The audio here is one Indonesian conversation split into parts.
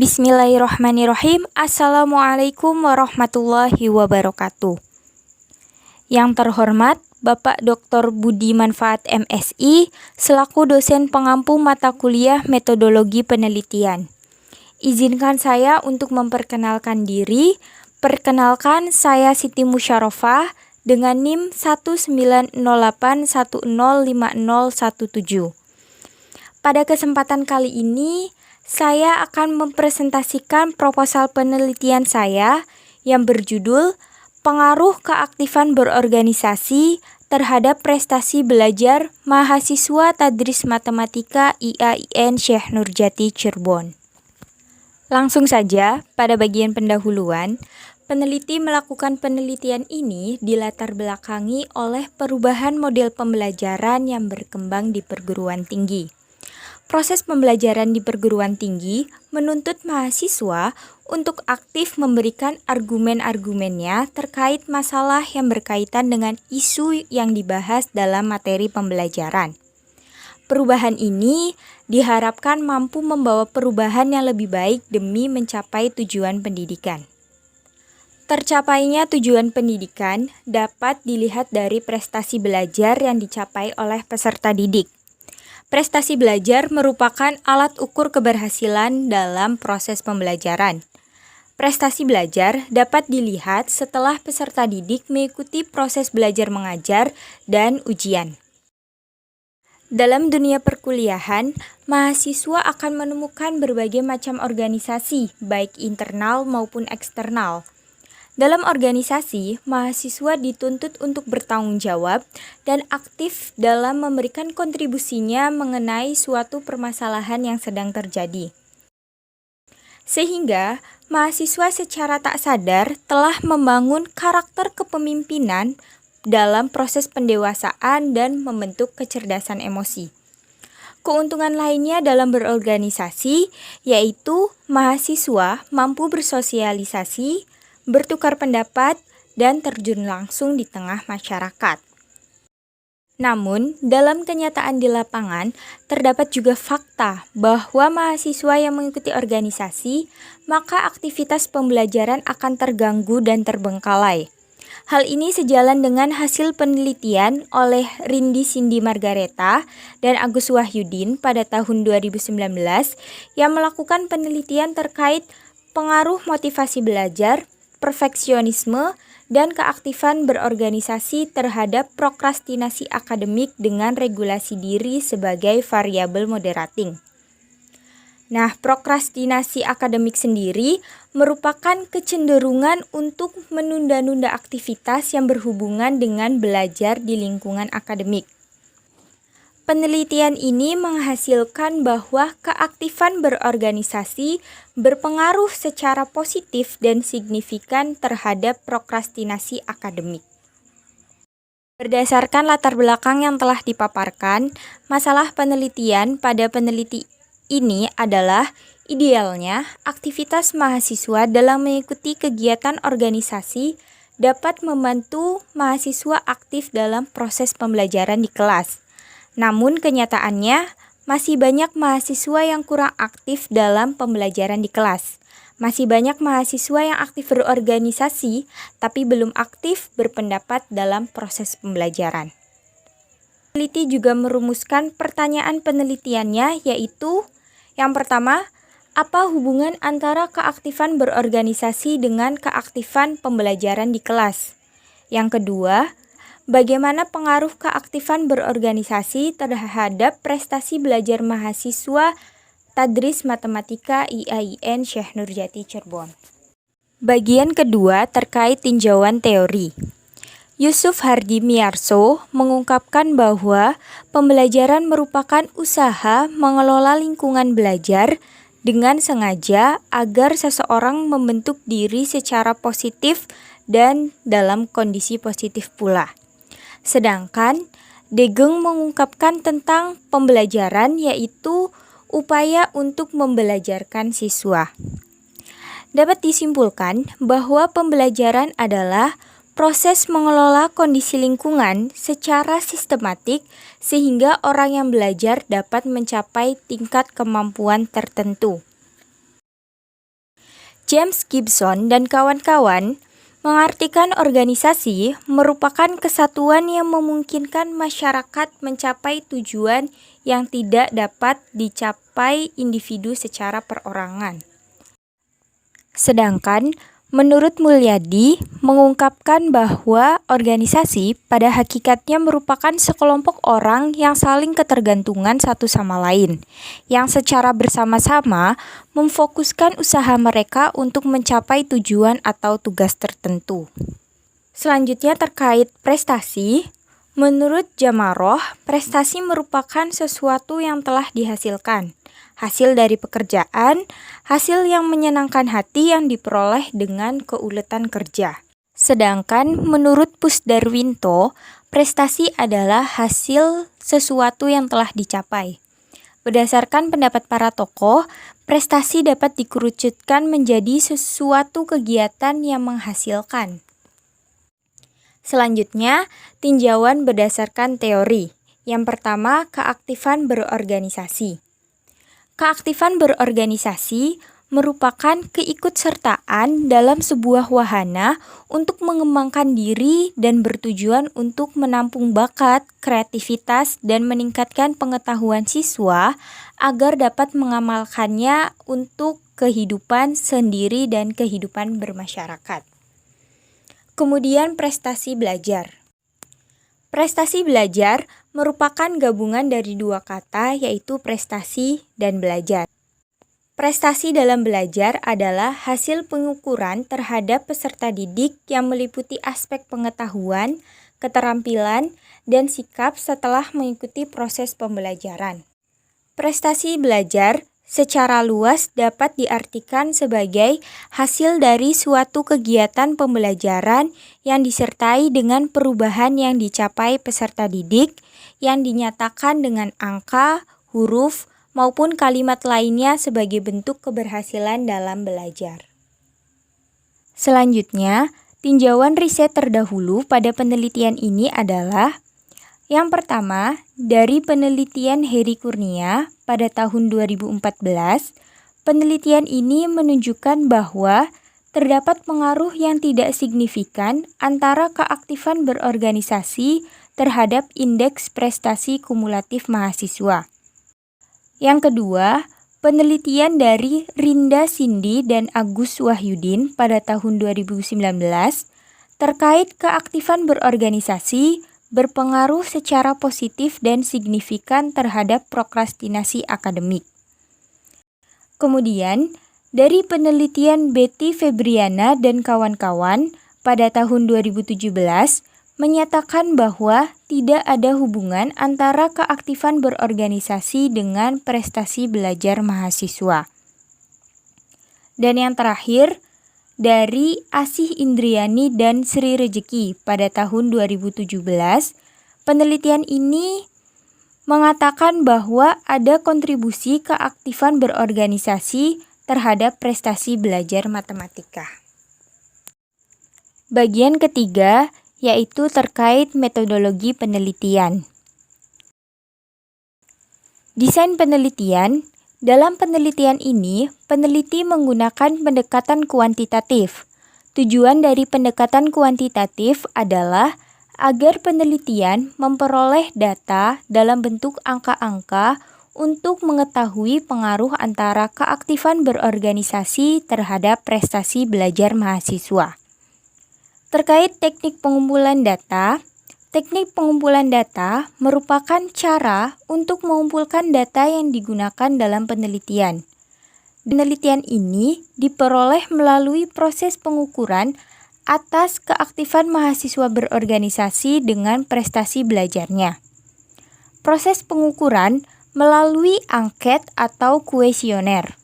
Bismillahirrahmanirrahim. Assalamualaikum warahmatullahi wabarakatuh. Yang terhormat Bapak Dr. Budi Manfaat MSI selaku dosen pengampu mata kuliah metodologi penelitian. Izinkan saya untuk memperkenalkan diri. Perkenalkan, saya Siti Musyarofah dengan NIM 1908105017. Pada kesempatan kali ini, saya akan mempresentasikan proposal penelitian saya yang berjudul Pengaruh Keaktifan Berorganisasi terhadap Prestasi Belajar Mahasiswa Tadris Matematika IAIN Syekh Nurjati Cirebon. Langsung saja, pada bagian pendahuluan, peneliti melakukan penelitian ini dilatar belakangi oleh perubahan model pembelajaran yang berkembang di perguruan tinggi. Proses pembelajaran di perguruan tinggi menuntut mahasiswa untuk aktif memberikan argumen-argumennya terkait masalah yang berkaitan dengan isu yang dibahas dalam materi pembelajaran. Perubahan ini diharapkan mampu membawa perubahan yang lebih baik demi mencapai tujuan pendidikan. Tercapainya tujuan pendidikan dapat dilihat dari prestasi belajar yang dicapai oleh peserta didik. Prestasi belajar merupakan alat ukur keberhasilan dalam proses pembelajaran. Prestasi belajar dapat dilihat setelah peserta didik mengikuti proses belajar mengajar dan ujian. Dalam dunia perkuliahan, mahasiswa akan menemukan berbagai macam organisasi, baik internal maupun eksternal. Dalam organisasi, mahasiswa dituntut untuk bertanggung jawab dan aktif dalam memberikan kontribusinya mengenai suatu permasalahan yang sedang terjadi. Sehingga, mahasiswa secara tak sadar telah membangun karakter kepemimpinan dalam proses pendewasaan dan membentuk kecerdasan emosi. Keuntungan lainnya dalam berorganisasi yaitu mahasiswa mampu bersosialisasi, bertukar pendapat, dan terjun langsung di tengah masyarakat. Namun, dalam kenyataan di lapangan, terdapat juga fakta bahwa mahasiswa yang mengikuti organisasi, maka aktivitas pembelajaran akan terganggu dan terbengkalai. Hal ini sejalan dengan hasil penelitian oleh Rindi Cindy Margareta dan Agus Wahyudin pada tahun 2019 yang melakukan penelitian terkait pengaruh motivasi belajar, perfeksionisme, dan keaktifan berorganisasi terhadap prokrastinasi akademik dengan regulasi diri sebagai variabel moderating. Nah, prokrastinasi akademik sendiri merupakan kecenderungan untuk menunda-nunda aktivitas yang berhubungan dengan belajar di lingkungan akademik. Penelitian ini menghasilkan bahwa keaktifan berorganisasi berpengaruh secara positif dan signifikan terhadap prokrastinasi akademik. Berdasarkan latar belakang yang telah dipaparkan, masalah penelitian pada peneliti ini adalah idealnya aktivitas mahasiswa dalam mengikuti kegiatan organisasi dapat membantu mahasiswa aktif dalam proses pembelajaran di kelas. Namun kenyataannya, masih banyak mahasiswa yang kurang aktif dalam pembelajaran di kelas. Masih banyak mahasiswa yang aktif berorganisasi, tapi belum aktif berpendapat dalam proses pembelajaran. Peneliti juga merumuskan pertanyaan penelitiannya, yaitu yang pertama, apa hubungan antara keaktifan berorganisasi dengan keaktifan pembelajaran di kelas? Yang kedua, bagaimana pengaruh keaktifan berorganisasi terhadap prestasi belajar mahasiswa Tadris Matematika IAIN Syekh Nurjati Cirebon? Bagian kedua terkait tinjauan teori. Yusuf Hardi Miarso mengungkapkan bahwa pembelajaran merupakan usaha mengelola lingkungan belajar dengan sengaja agar seseorang membentuk diri secara positif dan dalam kondisi positif pula. Sedangkan Degeng mengungkapkan tentang pembelajaran yaitu upaya untuk membelajarkan siswa. Dapat disimpulkan bahwa pembelajaran adalah proses mengelola kondisi lingkungan secara sistematik sehingga orang yang belajar dapat mencapai tingkat kemampuan tertentu. James Gibson dan kawan-kawan mengartikan organisasi merupakan kesatuan yang memungkinkan masyarakat mencapai tujuan yang tidak dapat dicapai individu secara perorangan. Sedangkan menurut Mulyadi mengungkapkan bahwa organisasi pada hakikatnya merupakan sekelompok orang yang saling ketergantungan satu sama lain, yang secara bersama-sama memfokuskan usaha mereka untuk mencapai tujuan atau tugas tertentu. Selanjutnya terkait prestasi, menurut Jamaroh, prestasi merupakan sesuatu yang telah dihasilkan, hasil dari pekerjaan, hasil yang menyenangkan hati yang diperoleh dengan keuletan kerja. Sedangkan menurut Pusdarwinto, prestasi adalah hasil sesuatu yang telah dicapai. Berdasarkan pendapat para tokoh, prestasi dapat dikerucutkan menjadi sesuatu kegiatan yang menghasilkan. Selanjutnya, tinjauan berdasarkan teori. Yang pertama, keaktifan berorganisasi. Keaktifan berorganisasi merupakan keikutsertaan dalam sebuah wahana untuk mengembangkan diri dan bertujuan untuk menampung bakat, kreativitas, dan meningkatkan pengetahuan siswa agar dapat mengamalkannya untuk kehidupan sendiri dan kehidupan bermasyarakat. Kemudian prestasi belajar. Prestasi belajar merupakan gabungan dari dua kata, yaitu prestasi dan belajar. Prestasi dalam belajar adalah hasil pengukuran terhadap peserta didik yang meliputi aspek pengetahuan, keterampilan, dan sikap setelah mengikuti proses pembelajaran. Prestasi belajar secara luas dapat diartikan sebagai hasil dari suatu kegiatan pembelajaran yang disertai dengan perubahan yang dicapai peserta didik yang dinyatakan dengan angka, huruf, maupun kalimat lainnya sebagai bentuk keberhasilan dalam belajar. Selanjutnya, tinjauan riset terdahulu pada penelitian ini adalah yang pertama, dari penelitian Heri Kurnia pada tahun 2014, penelitian ini menunjukkan bahwa terdapat pengaruh yang tidak signifikan antara keaktifan berorganisasi terhadap indeks prestasi kumulatif mahasiswa. Yang kedua, penelitian dari Rinda Cindy dan Agus Wahyudin pada tahun 2019 terkait keaktifan berorganisasi berpengaruh secara positif dan signifikan terhadap prokrastinasi akademik. Kemudian, dari penelitian Betty Febriana dan kawan-kawan pada tahun 2017 menyatakan bahwa tidak ada hubungan antara keaktifan berorganisasi dengan prestasi belajar mahasiswa. Dan yang terakhir, dari Asih Indriani dan Sri Rejeki pada tahun 2017, penelitian ini mengatakan bahwa ada kontribusi keaktifan berorganisasi terhadap prestasi belajar matematika. Bagian ketiga yaitu terkait metodologi penelitian. Desain penelitian. Dalam penelitian ini, peneliti menggunakan pendekatan kuantitatif. Tujuan dari pendekatan kuantitatif adalah agar penelitian memperoleh data dalam bentuk angka-angka untuk mengetahui pengaruh antara keaktifan berorganisasi terhadap prestasi belajar mahasiswa. Terkait teknik pengumpulan data, teknik pengumpulan data merupakan cara untuk mengumpulkan data yang digunakan dalam penelitian. Penelitian ini diperoleh melalui proses pengukuran atas keaktifan mahasiswa berorganisasi dengan prestasi belajarnya. Proses pengukuran melalui angket atau kuesioner.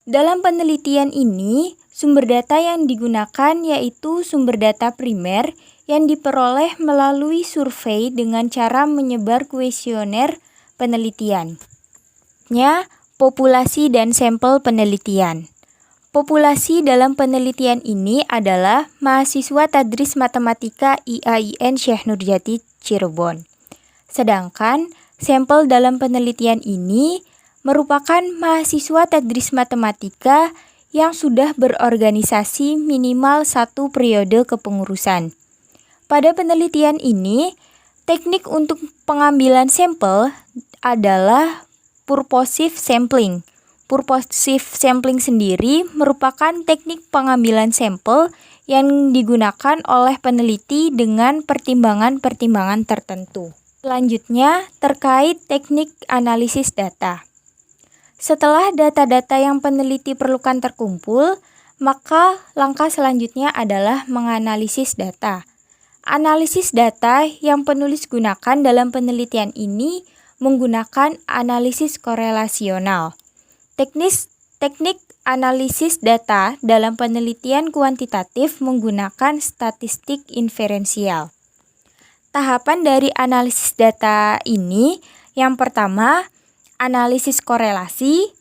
Dalam penelitian ini, sumber data yang digunakan yaitu sumber data primer yang diperoleh melalui survei dengan cara menyebar kuesioner penelitian. Populasi dan sampel penelitian. Populasi dalam penelitian ini adalah mahasiswa Tadris Matematika IAIN Syekh Nurjati Cirebon. Sedangkan sampel dalam penelitian ini merupakan mahasiswa Tadris Matematika yang sudah berorganisasi minimal 1 periode kepengurusan. Pada penelitian ini, teknik untuk pengambilan sampel adalah purposive sampling. Purposive sampling sendiri merupakan teknik pengambilan sampel yang digunakan oleh peneliti dengan pertimbangan-pertimbangan tertentu. Selanjutnya, terkait teknik analisis data. Setelah data-data yang peneliti perlukan terkumpul, maka langkah selanjutnya adalah menganalisis data. Analisis data yang penulis gunakan dalam penelitian ini menggunakan analisis korelasional. Teknik analisis data dalam penelitian kuantitatif menggunakan statistik inferensial. Tahapan dari analisis data ini, yang pertama, analisis korelasi.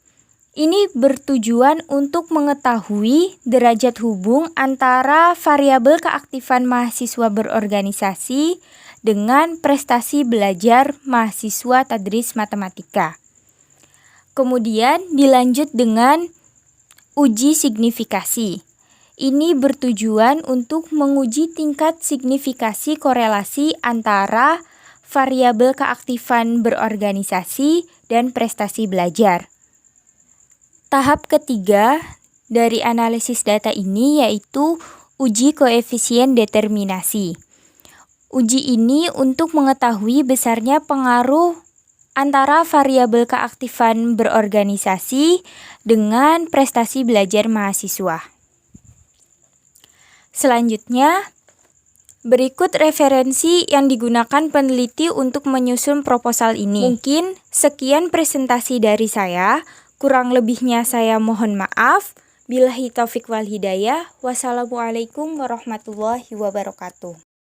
Ini bertujuan untuk mengetahui derajat hubung antara variabel keaktifan mahasiswa berorganisasi dengan prestasi belajar mahasiswa tadris matematika. Kemudian dilanjut dengan uji signifikasi. Ini bertujuan untuk menguji tingkat signifikasi korelasi antara variabel keaktifan berorganisasi dan prestasi belajar. Tahap ketiga dari analisis data ini yaitu uji koefisien determinasi. Uji ini untuk mengetahui besarnya pengaruh antara variabel keaktifan berorganisasi dengan prestasi belajar mahasiswa. Selanjutnya, berikut referensi yang digunakan peneliti untuk menyusun proposal ini. Mungkin sekian presentasi dari saya, kurang lebihnya saya mohon maaf. Billahi taufik wal hidayah. Wassalamualaikum warahmatullahi wabarakatuh.